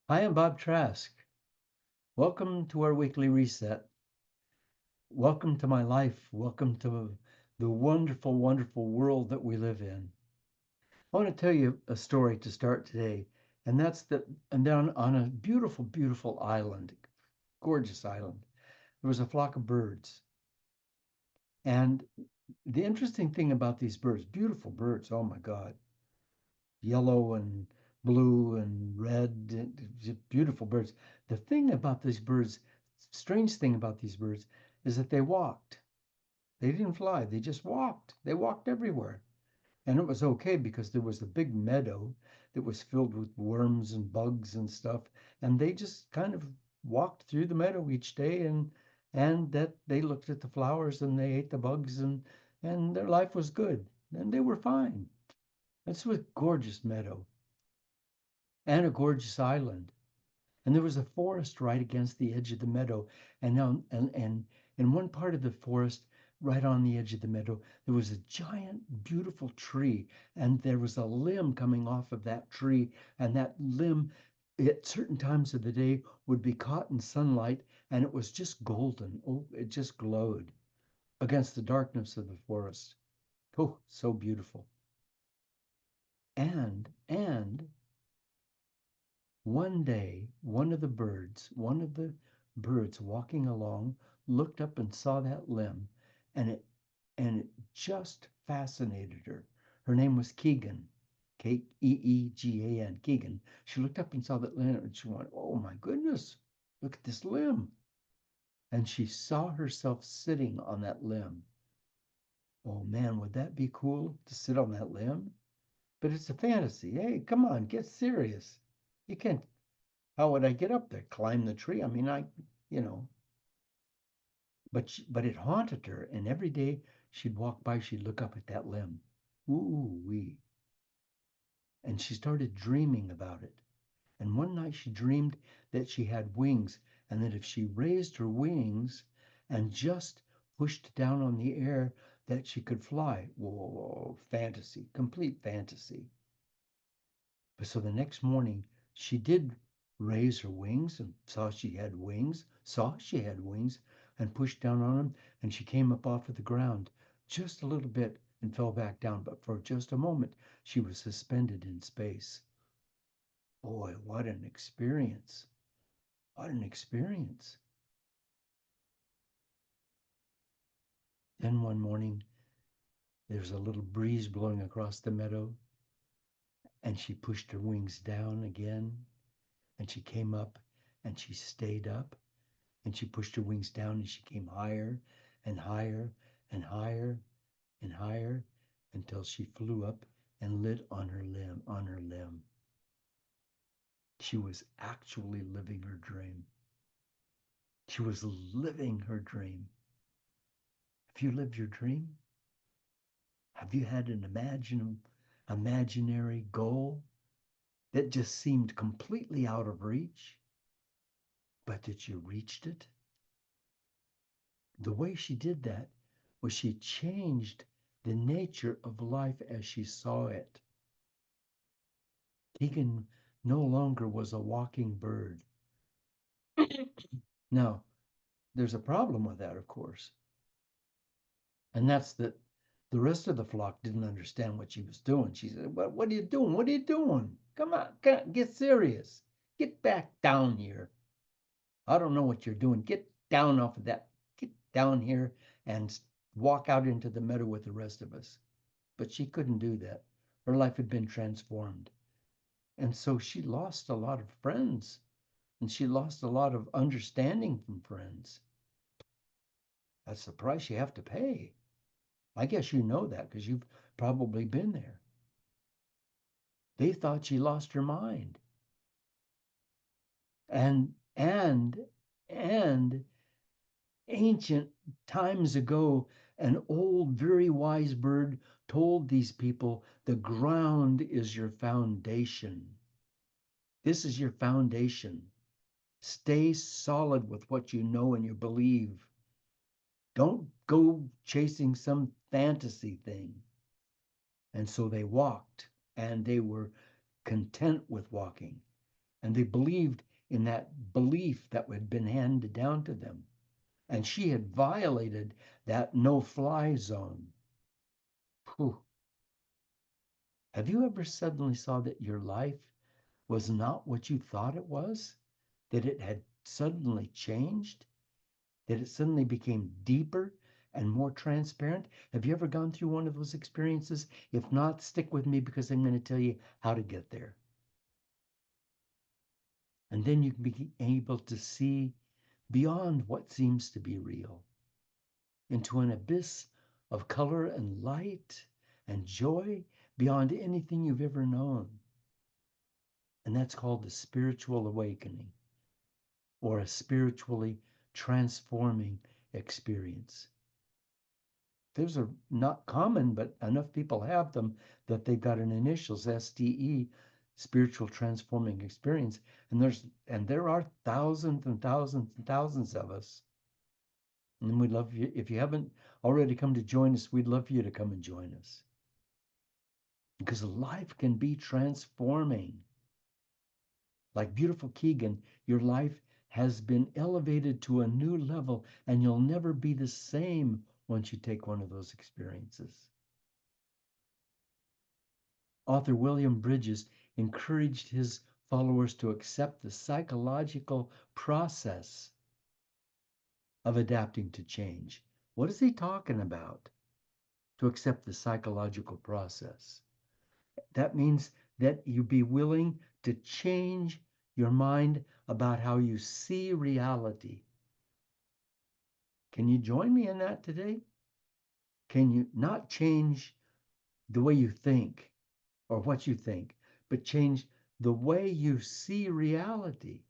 Hi, I'm Bob Trask. Welcome to our weekly reset. Welcome to my life. Welcome to the wonderful, wonderful world that we live in. I want to tell you a story to start today, and that's that. And down on a beautiful, beautiful island, gorgeous island, there was a flock of birds. And the interesting thing about these birds, beautiful birds, oh my God, yellow and blue and red, beautiful birds. The thing about these birds, strange thing about these birds, is that they walked. They didn't fly, they just walked. They walked everywhere. And it was okay because there was a big meadow that was filled with worms and bugs and stuff. And they just kind of walked through the meadow each day and that they looked at the flowers and they ate the bugs and their life was good. And they were fine. This was a gorgeous meadow and a gorgeous island. And there was a forest right against the edge of the meadow. And now, and in one part of the forest, right on the edge of the meadow, there was a giant, beautiful tree. And there was a limb coming off of that tree. And that limb, at certain times of the day, would be caught in sunlight. And it was just golden. Oh, it just glowed against the darkness of the forest. Oh, so beautiful. And one day, one of the birds walking along looked up and saw that limb, and it just fascinated her. Her name was Keegan, Keegan, Keegan. She looked up and saw that limb, and she went, "Oh my goodness, look at this limb!" And she saw herself sitting on that limb. Oh man, would that be cool to sit on that limb? But it's a fantasy. Hey, come on, get serious. You can't. How would I get up there? Climb the tree? I mean, you know, but it haunted her. And every day she'd walk by, she'd look up at that limb. Ooh, wee. And she started dreaming about it. And one night she dreamed that she had wings and that if she raised her wings and just pushed down on the air, that she could fly. Whoa, fantasy, complete fantasy. But so the next morning, she did raise her wings and saw she had wings, and pushed down on them. And she came up off of the ground just a little bit and fell back down. But for just a moment, she was suspended in space. Boy, what an experience! What an experience. Then one morning, there's a little breeze blowing across the meadow, and she pushed her wings down again, and she came up and she stayed up. And she pushed her wings down and she came higher and higher and higher and higher until she flew up and lit on her limb. She was actually living her dream. She was living her dream. Have you lived your dream? Have you had an imaginary goal that just seemed completely out of reach, but that you reached it? The way she did that was she changed the nature of life as she saw it. Keegan no longer was a walking bird. Now, there's a problem with that, of course, and that's that the rest of the flock didn't understand what she was doing. She said, what are you doing? What are you doing? Come on, get serious. Get back down here. I don't know what you're doing. Get down off of that. Get down here and walk out into the meadow with the rest of us. But she couldn't do that. Her life had been transformed. And so she lost a lot of friends and she lost a lot of understanding from friends. That's the price you have to pay. I guess you know that because you've probably been there. They thought she lost her mind. And and ancient times ago, an old, very wise bird told these people, the ground is your foundation. This is your foundation. Stay solid with what you know and you believe. Don't go chasing some fantasy thing. And so they walked and they were content with walking. And they believed in that belief that had been handed down to them. And she had violated that no-fly zone. Whew. Have you ever suddenly saw that your life was not what you thought it was? That it had suddenly changed? That it suddenly became deeper and more transparent? Have you ever gone through one of those experiences? If not, stick with me because I'm going to tell you how to get there. And then you can be able to see beyond what seems to be real into an abyss of color and light and joy beyond anything you've ever known. And that's called the spiritual awakening or a spiritually transforming experience. Those are not common, but enough people have them that they've got an initials, STE, spiritual transforming experience. And there are thousands and thousands and thousands of us. And we'd love you, if you haven't already come to join us, we'd love for you to come and join us. Because life can be transforming. Like beautiful Keegan, your life has been elevated to a new level, and you'll never be the same once you take one of those experiences. Author William Bridges encouraged his followers to accept the psychological process of adapting to change. What is he talking about? To accept the psychological process. That means that you be willing to change your mind about how you see reality. Can you join me in that today? Can you not change the way you think or what you think, but change the way you see reality?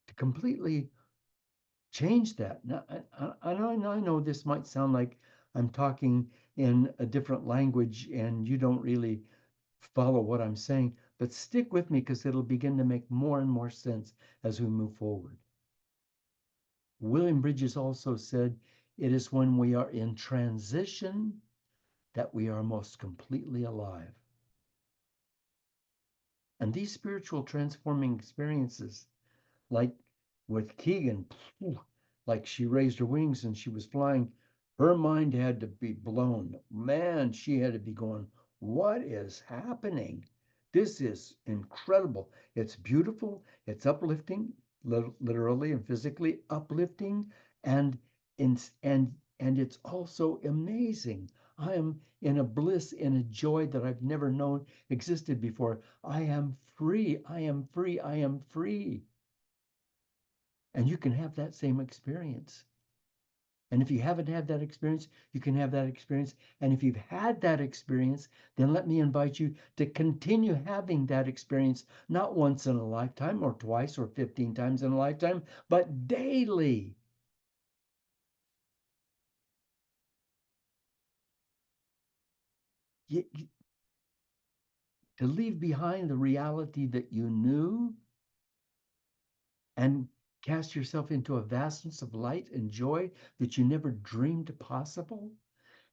To completely change that. Now, I know this might sound like I'm talking in a different language and you don't really follow what I'm saying, but stick with me because it'll begin to make more and more sense as we move forward. William Bridges also said, it is when we are in transition that we are most completely alive. And these spiritual transforming experiences, like with Keegan, like she raised her wings and she was flying, her mind had to be blown. Man, she had to be going, what is happening? This is incredible. It's beautiful. It's uplifting, literally and physically uplifting, and and it's also amazing. I am in a bliss, in a joy that I've never known existed before. I am free. I am free. I am free. And you can have that same experience. And if you haven't had that experience, you can have that experience. And if you've had that experience, then let me invite you to continue having that experience, not once in a lifetime or twice or 15 times in a lifetime, but daily. To leave behind the reality that you knew and cast yourself into a vastness of light and joy that you never dreamed possible.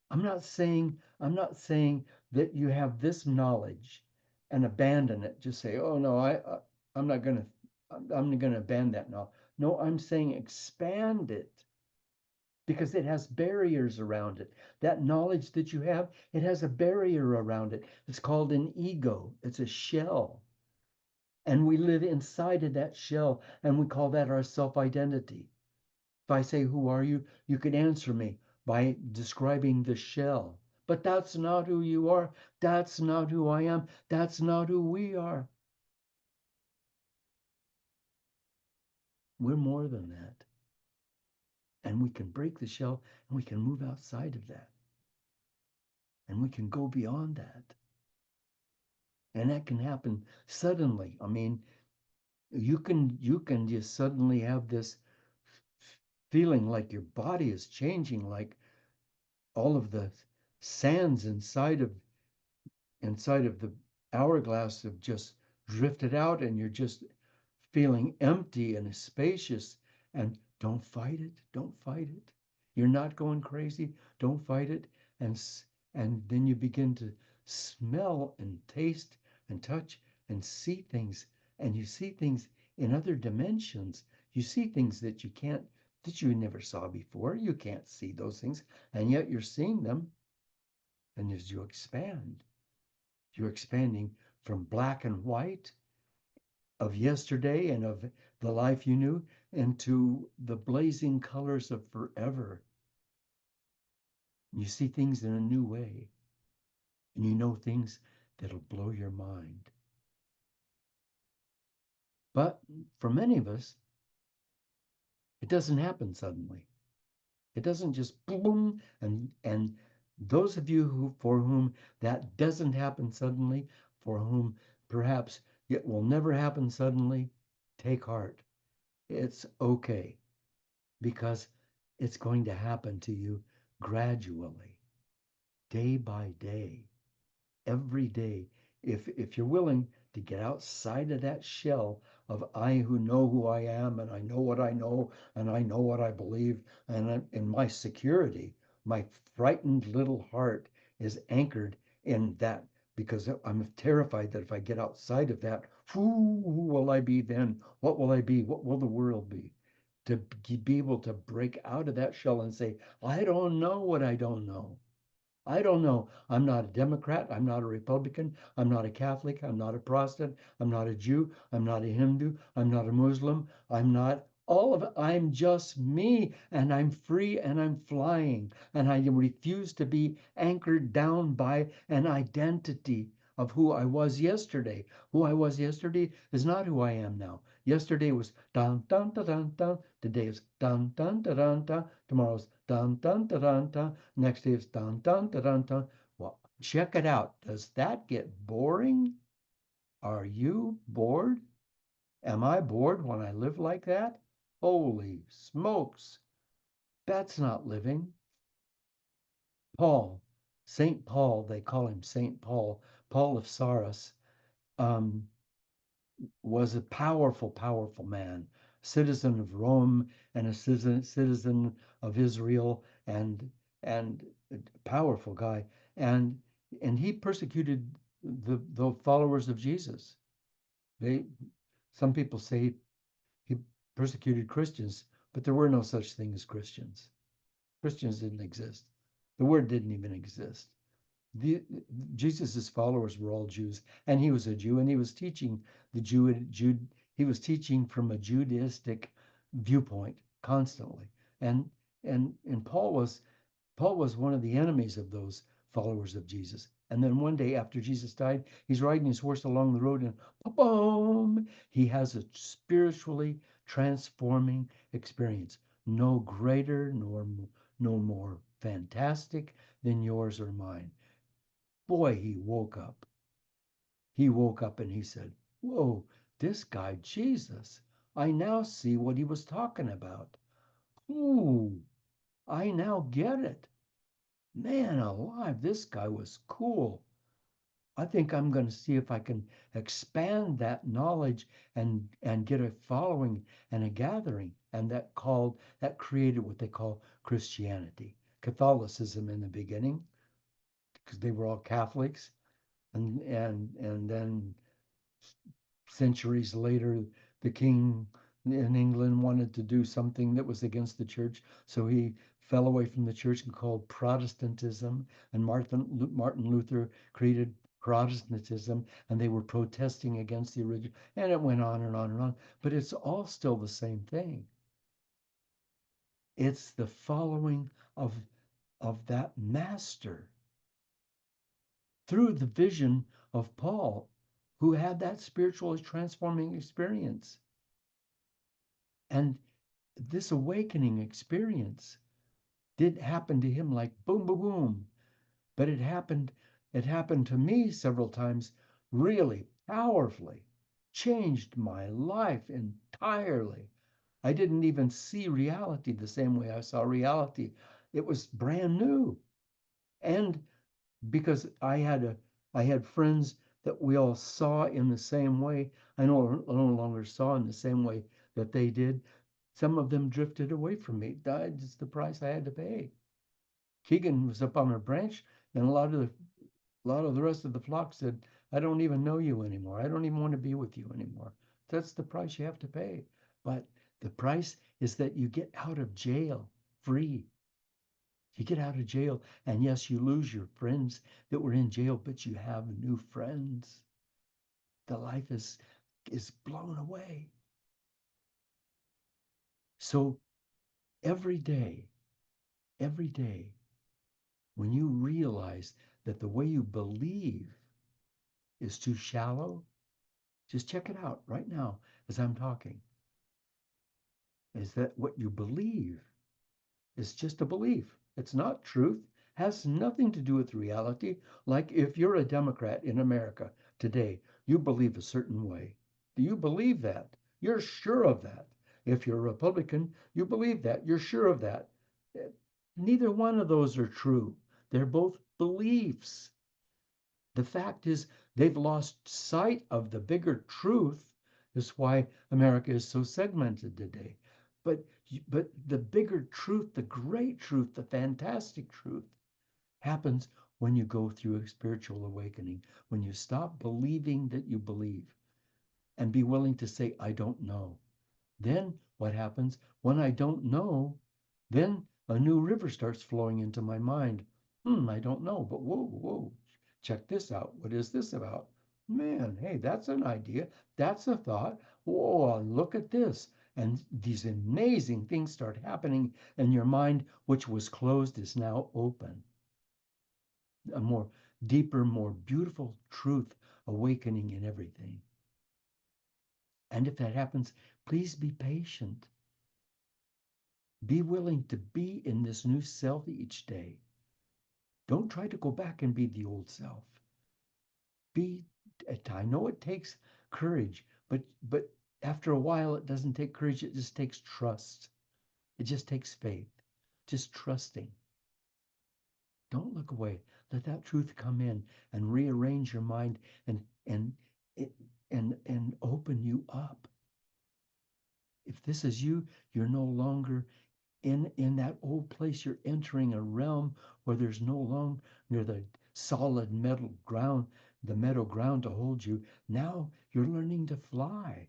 I'm not saying that you have this knowledge and abandon it. Just say, "Oh no, I'm not going to I'm going to abandon that now." No, I'm saying expand it because it has barriers around it. That knowledge that you have, it has a barrier around it. It's called an ego. It's a shell. And we live inside of that shell and we call that our self-identity. If I say, who are you? You can answer me by describing the shell. But that's not who you are. That's not who I am. That's not who we are. We're more than that. And we can break the shell and we can move outside of that. And we can go beyond that. And that can happen suddenly. I mean, you can just suddenly have this feeling like your body is changing, like all of the sands inside of the hourglass have just drifted out and you're just feeling empty and spacious. And don't fight it. Don't fight it. You're not going crazy. Don't fight it. And then you begin to smell and taste and touch and see things, and you see things in other dimensions. You see things that you never saw before. You can't see those things, and yet you're seeing them. And as you expand, you're expanding from black and white of yesterday and of the life you knew into the blazing colors of forever. You see things in a new way, and you know things that'll blow your mind. But for many of us, it doesn't happen suddenly. It doesn't just boom, and those of you for whom that doesn't happen suddenly, for whom perhaps it will never happen suddenly, take heart. It's okay, because it's going to happen to you gradually, day by day, every day. If you're willing to get outside of that shell of I who know who I am, and I know what I know, and I know what I believe, and in my security, my frightened little heart is anchored in that, because I'm terrified that if I get outside of that, who will I be then? What will I be? What will the world be? To be able to break out of that shell and say, I don't know what I don't know. I don't know. I'm not a Democrat. I'm not a Republican. I'm not a Catholic. I'm not a Protestant. I'm not a Jew. I'm not a Hindu. I'm not a Muslim. I'm not all of it. I'm just me, and I'm free, and I'm flying. And I refuse to be anchored down by an identity of who I was yesterday. Who I was yesterday is not who I am now. Yesterday was dun dun dun dun dun. Today is dun dun dun dun dun. Tomorrow's dun dun dun dun dun. Next is dun dun dun dun dun. Well, check it out. Does that get boring? Are you bored? Am I bored when I live like that? Holy smokes. That's not living. Paul, St. Paul, they call him St. Paul, Paul of Saras, um, was a powerful, powerful man, citizen of Rome and a citizen of Israel, and a powerful guy, and he persecuted the followers of Jesus. They Some people say he persecuted Christians, but there were no such thing as Christians. Christians didn't exist. The word didn't even exist. the Jesus's followers were all Jews, and he was a Jew, and he was teaching the Jude. He was teaching from a Judaistic viewpoint constantly, and and Paul was one of the enemies of those followers of Jesus. And then one day after Jesus died, he's riding his horse along the road, and boom, he has a spiritually transforming experience, no greater nor no more fantastic than yours or mine. Boy, he woke up. He woke up and he said, whoa, this guy, Jesus, I now see what he was talking about. Ooh, I now get it. Man alive, this guy was cool. I think I'm going to see if I can expand that knowledge and get a following and a gathering. And that created what they call Christianity. Catholicism in the beginning, because they were all Catholics, and then centuries later, the king in England wanted to do something that was against the church, so he fell away from the church and called Protestantism. And Martin Luther created Protestantism, and they were protesting against the original, and it went on and on and on. But it's all still the same thing. It's the following of that master through the vision of Paul, who had that spiritually transforming experience. And this awakening experience did happen to him like boom, boom, boom. But it happened to me several times really powerfully, changed my life entirely. I didn't even see reality the same way I saw reality. It was brand new. And because I had friends that we all saw in the same way. I no longer saw in the same way that they did. Some of them drifted away from me. That's the price I had to pay. Keegan was up on our branch, and a lot of the rest of the flock said, I don't even know you anymore. I don't even want to be with you anymore. That's the price you have to pay. But the price is that you get out of jail free. You get out of jail, and yes, you lose your friends that were in jail, but you have new friends. The life is blown away. So every day, when you realize that the way you believe is too shallow, just check it out right now as I'm talking. Is that what you believe is just a belief? It's not truth, has nothing to do with reality. Like if you're a Democrat in America today, you believe a certain way. Do you believe that? You're sure of that. If you're a Republican, you believe that. You're sure of that. Neither one of those are true. They're both beliefs. The fact is, they've lost sight of the bigger truth. Is why America is so segmented today. But but the bigger truth, the great truth, the fantastic truth happens when you go through a spiritual awakening, when you stop believing that you believe and be willing to say, I don't know. Then what happens when I don't know? Then a new river starts flowing into my mind. I don't know, but whoa, check this out. What is this about? Man, hey, that's an idea. That's a thought. Whoa, look at this. And these amazing things start happening, and your mind, which was closed, is now open. A more deeper, more beautiful truth awakening in everything. And if that happens, please be patient. Be willing to be in this new self each day. Don't try to go back and be the old self. Be I know it takes courage, but after a while it doesn't take courage, it just takes trust. It just takes faith. Just trusting. Don't look away. Let that truth come in and rearrange your mind and and open you up. If this is you, you're no longer in that old place. You're entering a realm where there's no longer the solid metal ground, the meadow ground to hold you. Now you're learning to fly.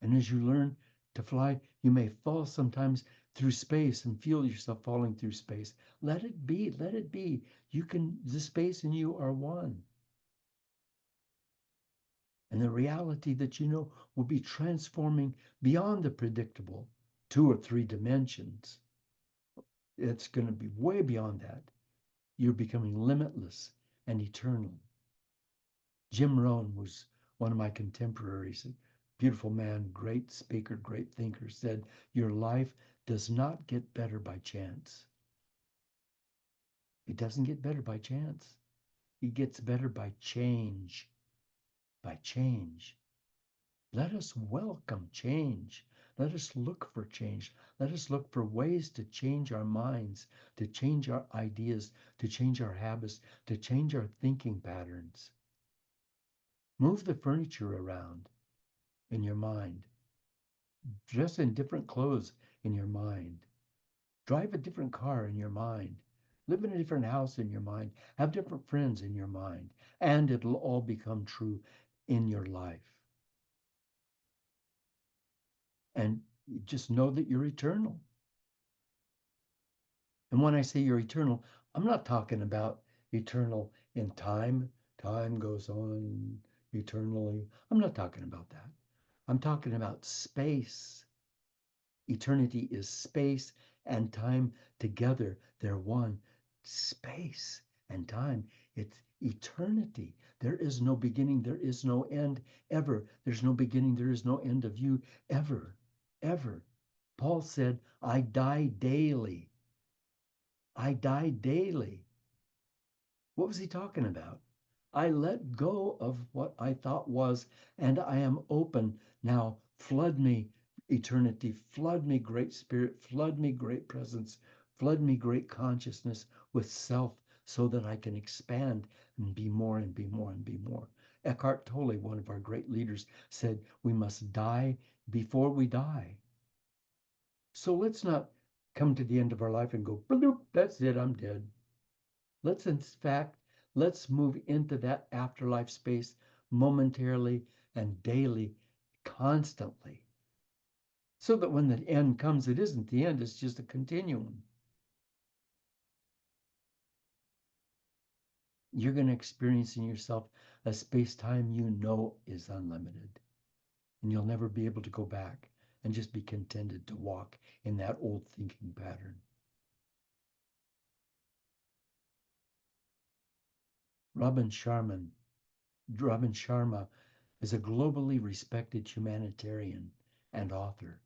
And as you learn to fly, you may fall sometimes through space and feel yourself falling through space. Let it be, let it be. You can, the space and you are one. And the reality that you know will be transforming beyond the predictable 2 or 3 dimensions. It's going to be way beyond that. You're becoming limitless and eternal. Jim Rohn was one of my contemporaries, a beautiful man, great speaker, great thinker, said, your life does not get better by chance. It doesn't get better by chance. It gets better by change. By change. Let us welcome change. Let us look for change. Let us look for ways to change our minds, to change our ideas, to change our habits, to change our thinking patterns. Move the furniture around in your mind. Dress in different clothes in your mind. Drive a different car in your mind. Live in a different house in your mind. Have different friends in your mind. And it'll all become true in your life. And just know that you're eternal. And when I say you're eternal, I'm not talking about eternal in time. Time goes on eternally. I'm not talking about that. I'm talking about space. Eternity is space and time together. They're one. Space and time. It's eternity. There is no beginning. There is no end ever. There's no beginning. There is no end of you ever. Ever. Paul said, I die daily. I die daily. What was he talking about? I let go of what I thought was, and I am open. Now, flood me, eternity. Flood me, great spirit. Flood me, great presence. Flood me, great consciousness with self so that I can expand and be more and be more and be more. Eckhart Tolle, one of our great leaders, said, we must die before we die. So let's not come to the end of our life and go, bloop, that's it, I'm dead. Let's, in fact, Let's move into that afterlife space momentarily and daily, constantly, so that when the end comes, it isn't the end, it's just a continuum. You're going to experience in yourself a space time you know is unlimited, and you'll never be able to go back and just be contented to walk in that old thinking pattern. Robin Sharman, Robin Sharma is a globally respected humanitarian and author.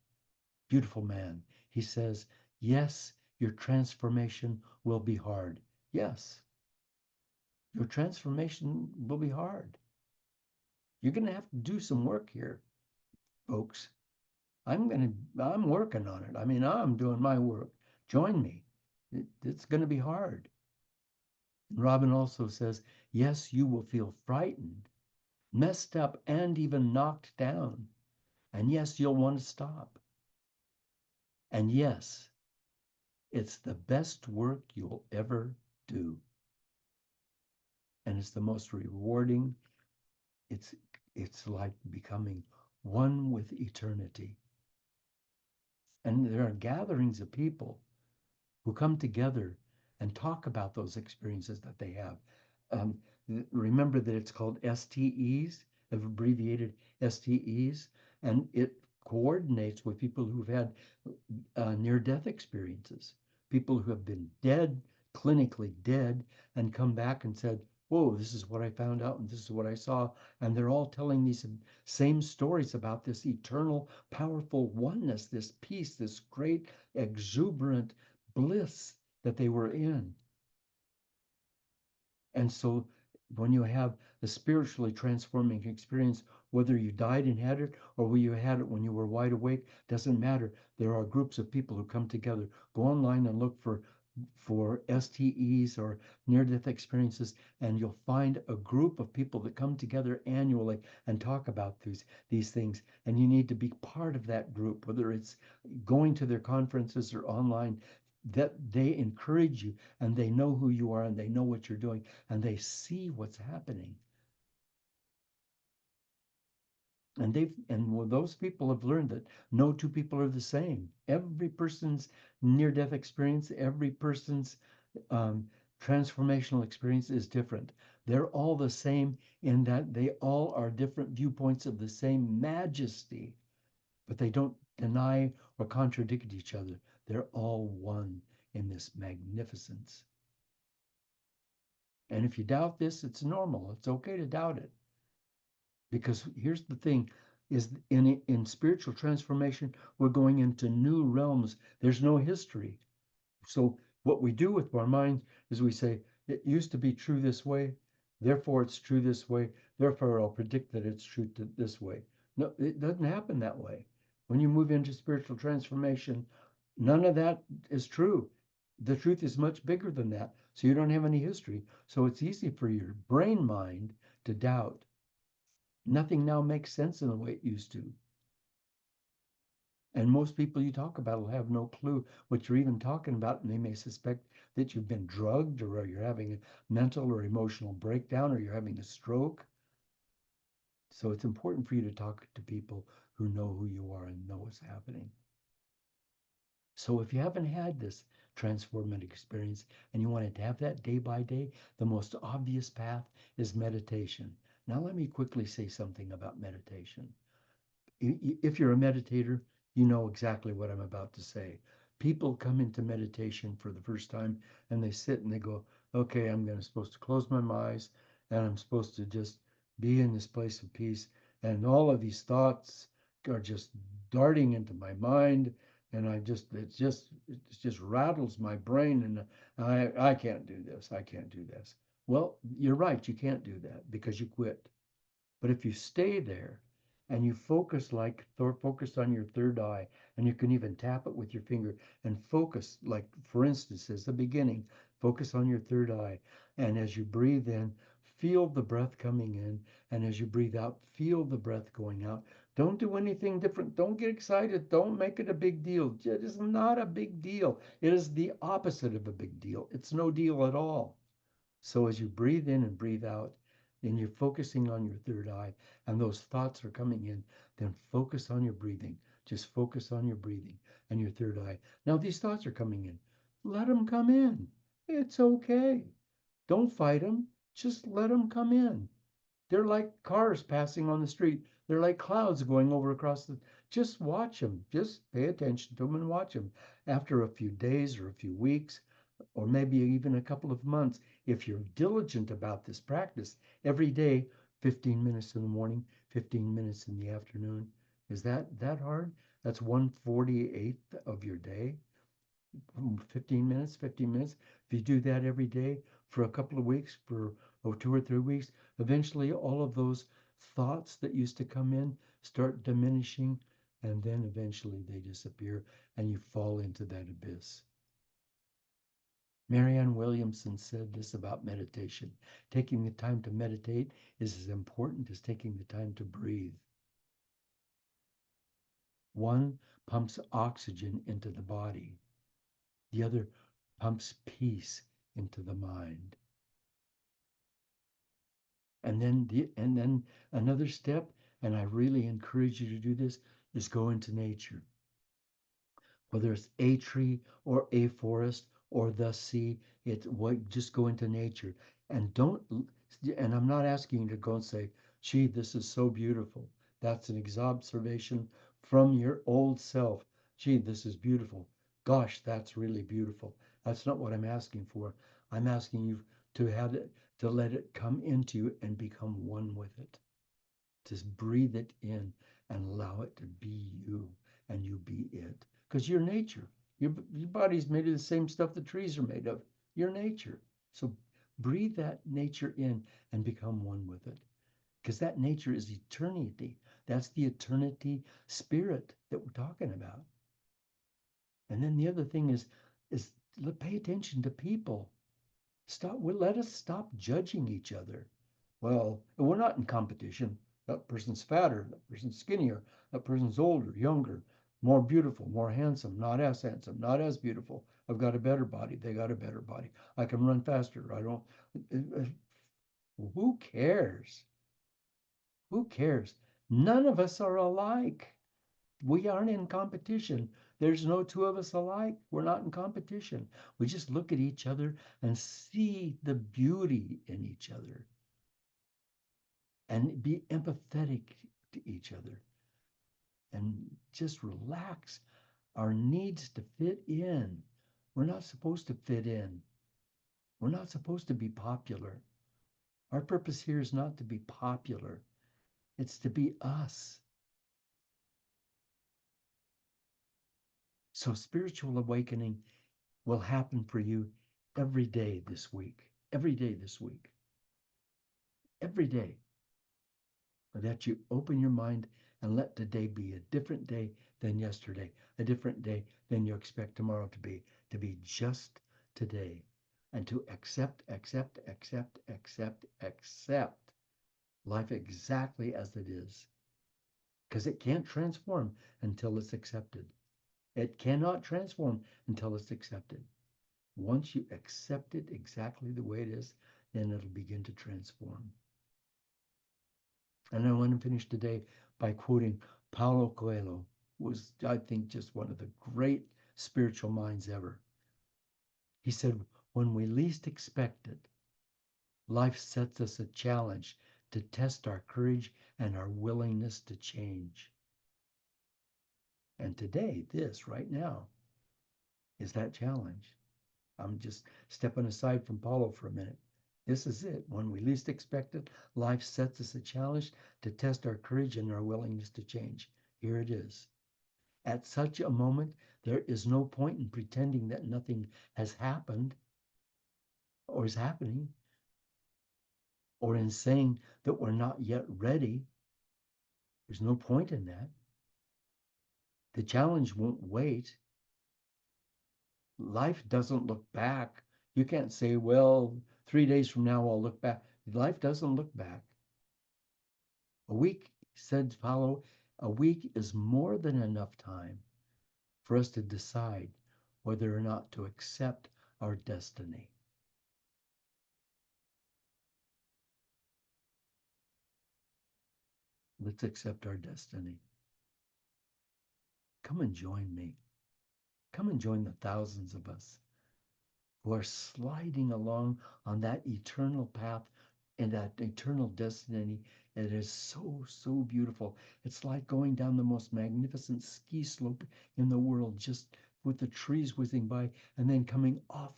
Beautiful man. He says, yes, your transformation will be hard. Yes, your transformation will be hard. You're going to have to do some work here, folks. I'm working on it. I mean, I'm doing my work. Join me. It's going to be hard. And Robin also says, yes, you will feel frightened, messed up, and even knocked down. And yes, you'll want to stop. And yes, it's the best work you'll ever do. And it's the most rewarding. It's it's like becoming one with eternity. And there are gatherings of people who come together and talk about those experiences that they have. Um, Remember that it's called STEs, abbreviated STEs, and it coordinates with people who've had near death experiences, people who have been dead, clinically dead, and come back and said, whoa, this is what I found out and this is what I saw. And they're all telling these same stories about this eternal, powerful oneness, this peace, this great, exuberant bliss that they were in. And so when you have the spiritually transforming experience, whether you died and had it or whether you had it when you were wide awake, doesn't matter. There are groups of people who come together. Go online and look for STEs or near-death experiences, and you'll find a group of people that come together annually and talk about these things. And you need to be part of that group, whether it's going to their conferences or online, that they encourage you and they know who you are and they know what you're doing and they see what's happening. And those people have learned that no two people are the same. Every person's near-death experience, every person's um, transformational experience is different. They're all the same in that they all are different viewpoints of the same majesty, but they don't deny or contradict each other. They're all one in this magnificence. And if you doubt this, it's normal. It's okay to doubt it. Because here's the thing is in spiritual transformation, we're going into new realms. There's no history. So what we do with our minds is we say, it used to be true this way, therefore it's true this way, therefore I'll predict that it's true this way. No, it doesn't happen that way. When you move into spiritual transformation, none of that is true. The truth is much bigger than that. So you don't have any history. So it's easy for your brain mind to doubt. Nothing now makes sense in the way it used to. And most people you talk about will have no clue what you're even talking about, and they may suspect that you've been drugged or you're having a mental or emotional breakdown or you're having a stroke. So it's important for you to talk to people who know who you are and know what's happening. So if you haven't had this transformative experience and you wanted to have that day by day, the most obvious path is meditation. Now let me quickly say something about meditation. If you're a meditator, you know exactly what I'm about to say. People come into meditation for the first time and they sit and they go, okay, supposed to close my eyes and I'm supposed to just be in this place of peace. And all of these thoughts are just darting into my mind. And it just rattles my brain. And I can't do this. I can't do this. Well, you're right. You can't do that because you quit. But if you stay there and you focus like focus on your third eye, and you can even tap it with your finger and focus, like for instance, as the beginning, focus on your third eye. And as you breathe in, feel the breath coming in. And as you breathe out, feel the breath going out. Don't do anything different. Don't get excited. Don't make it a big deal. It is not a big deal. It is the opposite of a big deal. It's no deal at all. So as you breathe in and breathe out, and you're focusing on your third eye, and those thoughts are coming in, then focus on your breathing. Just focus on your breathing and your third eye. Now, these thoughts are coming in. Let them come in. It's okay. Don't fight them. Just let them come in. They're like cars passing on the street. They're like clouds going over across the. Just watch them. Just pay attention to them and watch them. After a few days or a few weeks, or maybe even a couple of months, if you're diligent about this practice every day, 15 minutes in the morning, 15 minutes in the afternoon. Is that hard? That's 1/48th of your day. 15 minutes, 15 minutes. If you do that every day for a couple of weeks, for 2 or 3 weeks, eventually all of those thoughts that used to come in start diminishing, and then eventually they disappear and you fall into that abyss. Marianne Williamson said this about meditation. Taking the time to meditate is as important as taking the time to breathe. One pumps oxygen into the body, the other pumps peace into the mind. And then another step, and I really encourage you to do this, is go into nature. Whether it's a tree or a forest or the sea, it's what just go into nature. And don't and I'm not asking you to go and say, gee, this is so beautiful. That's an observation from your old self. Gee, this is beautiful. Gosh, that's really beautiful. That's not what I'm asking for. I'm asking you to have it, to let it come into you and become one with it. Just breathe it in and allow it to be you and you be it. Because you're nature. Your body's made of the same stuff the trees are made of. You're nature. So breathe that nature in and become one with it. Because that nature is eternity. That's the eternity spirit that we're talking about. And then the other thing is pay attention to people. Let us stop judging each other. Well, we're not in competition. That person's fatter, that person's skinnier, that person's older, younger, more beautiful, more handsome, not as handsome, not as beautiful. I've got a better body. They got a better body. I can run faster. I don't. Who cares? Who cares? None of us are alike. We aren't in competition. There's no two of us alike. We're not in competition. We just look at each other and see the beauty in each other and be empathetic to each other and just relax our needs to fit in. We're not supposed to fit in. We're not supposed to be popular. Our purpose here is not to be popular. It's to be us. So spiritual awakening will happen for you every day this week. Every day this week. Every day. That you open your mind and let today be a different day than yesterday, a different day than you expect tomorrow to be just today, and to accept life exactly as it is. Because it can't transform until it's accepted. It cannot transform until it's accepted. Once you accept it exactly the way it is, then it'll begin to transform. And I want to finish today by quoting Paulo Coelho, who was, I think, just one of the great spiritual minds ever. He said, when we least expect it, life sets us a challenge to test our courage and our willingness to change. And today, this right now, is that challenge. I'm just stepping aside from Paulo for a minute. This is it. When we least expect it, life sets us a challenge to test our courage and our willingness to change. Here it is. At such a moment, there is no point in pretending that nothing has happened or is happening, or in saying that we're not yet ready. There's no point in that. The challenge won't wait. Life doesn't look back. You can't say, well, 3 days from now, I'll look back. Life doesn't look back. A week, said Paulo, a week is more than enough time for us to decide whether or not to accept our destiny. Let's accept our destiny. Come and join me. Come and join the thousands of us who are sliding along on that eternal path and that eternal destiny. It is so, so beautiful. It's like going down the most magnificent ski slope in the world, just with the trees whizzing by, and then coming off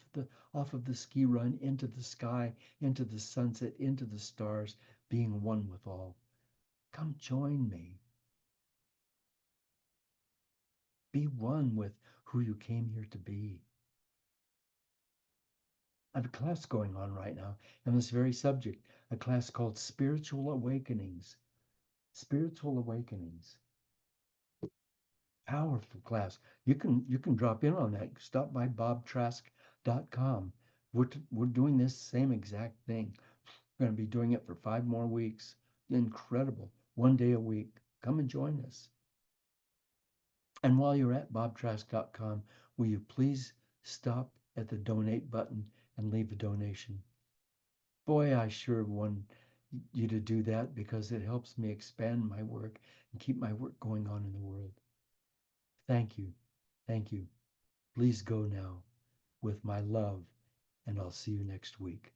of the ski run into the sky, into the sunset, into the stars, being one with all. Come join me. Be one with who you came here to be. I have a class going on right now on this very subject, a class called Spiritual Awakenings. Spiritual Awakenings. Powerful class. You can drop in on that. Stop by bobtrask.com. We're doing this same exact thing. We're going to be doing it for 5 more weeks. Incredible. 1 day a week. Come and join us. And while you're at bobtrask.com, will you please stop at the donate button and leave a donation? Boy, I sure want you to do that because it helps me expand my work and keep my work going on in the world. Thank you. Thank you. Please go now with my love, and I'll see you next week.